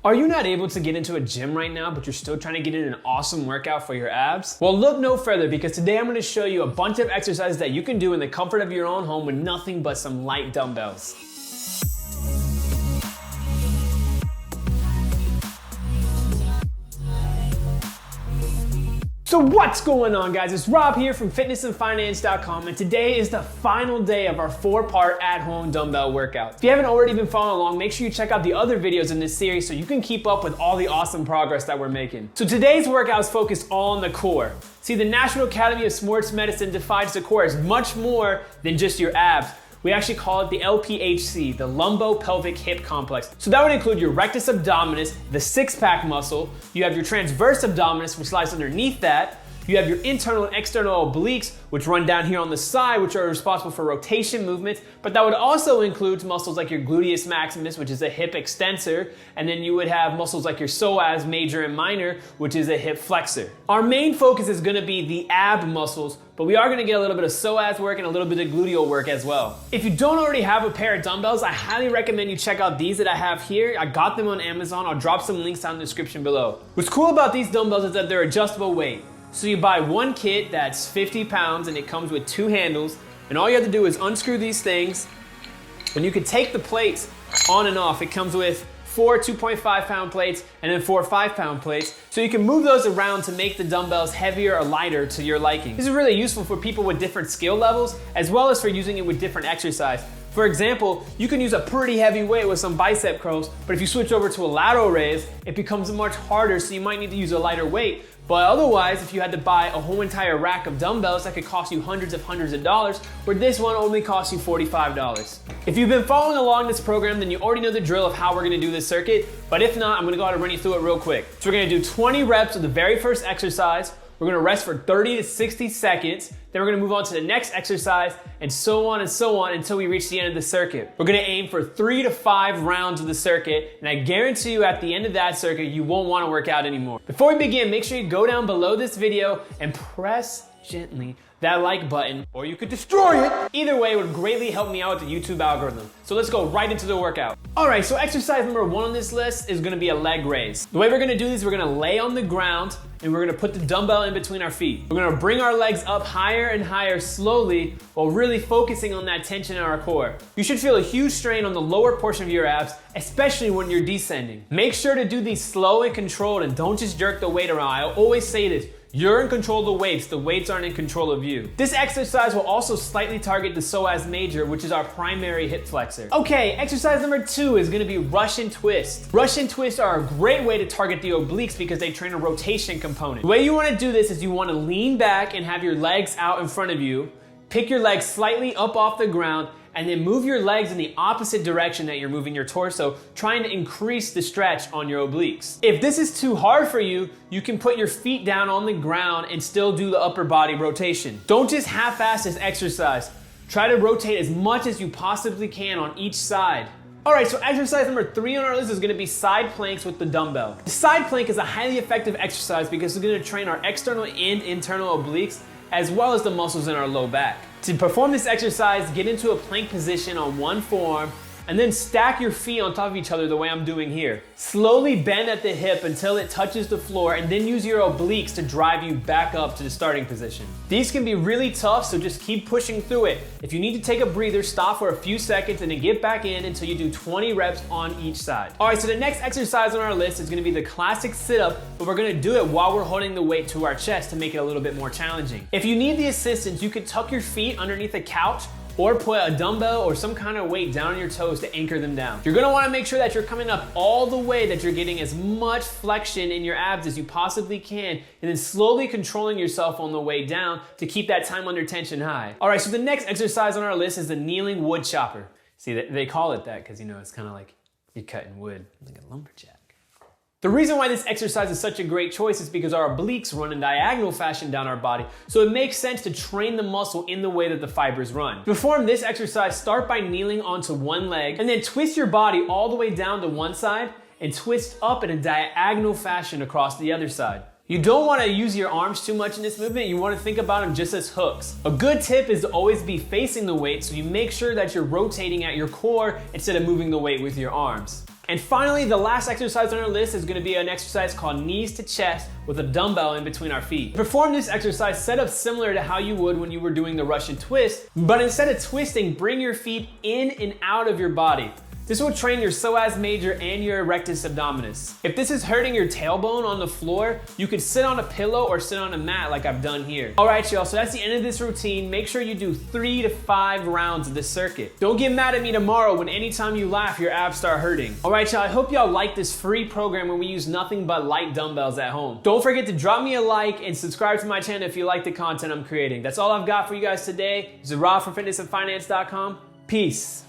Are you not able to get into a gym right now, but you're still trying to get in an awesome workout for your abs? Well, look no further, because today I'm gonna show you a bunch of exercises that you can do in the comfort of your own home with nothing but some light dumbbells. So what's going on, guys? It's Rob here from fitnessandfinance.com, and today is the final day of our 4-part at-home dumbbell workout. If you haven't already been following along, make sure you check out the other videos in this series so you can keep up with all the awesome progress that we're making. So today's workout is focused on the core. See, the National Academy of Sports Medicine defines the core as much more than just your abs. We actually call it the LPHC, the lumbo-pelvic hip complex. So that would include your rectus abdominis, the six-pack muscle. You have your transverse abdominis, which lies underneath that. You have your internal and external obliques, which run down here on the side, which are responsible for rotation movements. But that would also include muscles like your gluteus maximus, which is a hip extensor. And then you would have muscles like your psoas major and minor, which is a hip flexor. Our main focus is gonna be the ab muscles, but we are gonna get a little bit of psoas work and a little bit of gluteal work as well. If you don't already have a pair of dumbbells, I highly recommend you check out these that I have here. I got them on Amazon. I'll drop some links down in the description below. What's cool about these dumbbells is that they're adjustable weight. So you buy one kit that's 50 pounds and it comes with 2 handles, and all you have to do is unscrew these things, and you can take the plates on and off. It comes with 4 2.5 pound plates and then 4 5-pound plates, so you can move those around to make the dumbbells heavier or lighter to your liking. This is really useful for people with different skill levels, as well as for using it with different exercise. For example, you can use a pretty heavy weight with some bicep curls, but if you switch over to a lateral raise, it becomes much harder, so you might need to use a lighter weight. But otherwise, if you had to buy a whole entire rack of dumbbells, that could cost you hundreds of dollars, where this one only costs you $45. If you've been following along this program, then you already know the drill of how we're gonna do this circuit, but if not, I'm gonna go ahead and run you through it real quick. So we're gonna do 20 reps of the very first exercise, we're gonna rest for 30 to 60 seconds, then we're gonna move on to the next exercise, and so on until we reach the end of the circuit. We're gonna aim for 3 to 5 rounds of the circuit, and I guarantee you at the end of that circuit, you won't wanna work out anymore. Before we begin, make sure you go down below this video and press gently that like button, or you could destroy it. Either way, it would greatly help me out with the YouTube algorithm. So let's go right into the workout. All right, so exercise number 1 on this list is gonna be a leg raise. The way we're gonna do this, we're gonna lay on the ground and we're gonna put the dumbbell in between our feet. We're gonna bring our legs up higher and higher slowly while really focusing on that tension in our core. You should feel a huge strain on the lower portion of your abs, especially when you're descending. Make sure to do these slow and controlled and don't just jerk the weight around. I always say this. You're in control of the weights aren't in control of you. This exercise will also slightly target the psoas major, which is our primary hip flexor. Okay, exercise number 2 is gonna be Russian twist. Russian twists are a great way to target the obliques because they train a rotation component. The way you wanna do this is you wanna lean back and have your legs out in front of you, pick your legs slightly up off the ground, and then move your legs in the opposite direction that you're moving your torso, trying to increase the stretch on your obliques. If this is too hard for you, you can put your feet down on the ground and still do the upper body rotation. Don't just half-ass this exercise. Try to rotate as much as you possibly can on each side. All right, so exercise number 3 on our list is gonna be side planks with the dumbbell. The side plank is a highly effective exercise because it's gonna train our external and internal obliques, as well as the muscles in our low back. To perform this exercise, get into a plank position on one forearm, and then stack your feet on top of each other the way I'm doing here. Slowly bend at the hip until it touches the floor, and then use your obliques to drive you back up to the starting position. These can be really tough, so just keep pushing through it. If you need to take a breather, stop for a few seconds and then get back in until you do 20 reps on each side. All right, so the next exercise on our list is gonna be the classic sit-up, but we're gonna do it while we're holding the weight to our chest to make it a little bit more challenging. If you need the assistance, you could tuck your feet underneath a couch or put a dumbbell or some kind of weight down on your toes to anchor them down. You're gonna wanna make sure that you're coming up all the way, that you're getting as much flexion in your abs as you possibly can, and then slowly controlling yourself on the way down to keep that time under tension high. All right, so the next exercise on our list is the kneeling wood chopper. See, they call it that because, you know, it's kind of like you're cutting wood like a lumberjack. The reason why this exercise is such a great choice is because our obliques run in diagonal fashion down our body, so it makes sense to train the muscle in the way that the fibers run. To perform this exercise, start by kneeling onto one leg, and then twist your body all the way down to one side, and twist up in a diagonal fashion across the other side. You don't want to use your arms too much in this movement. You want to think about them just as hooks. A good tip is to always be facing the weight, so you make sure that you're rotating at your core instead of moving the weight with your arms. And finally, the last exercise on our list is gonna be an exercise called knees to chest with a dumbbell in between our feet. Perform this exercise set up similar to how you would when you were doing the Russian twist, but instead of twisting, bring your feet in and out of your body. This will train your psoas major and your rectus abdominis. If this is hurting your tailbone on the floor, you could sit on a pillow or sit on a mat like I've done here. All right, y'all, so that's the end of this routine. Make sure you do 3 to 5 rounds of this circuit. Don't get mad at me tomorrow when anytime you laugh, your abs start hurting. All right, y'all, I hope y'all like this free program where we use nothing but light dumbbells at home. Don't forget to drop me a like and subscribe to my channel if you like the content I'm creating. That's all I've got for you guys today. This is Rob from fitnessandfinance.com. Peace.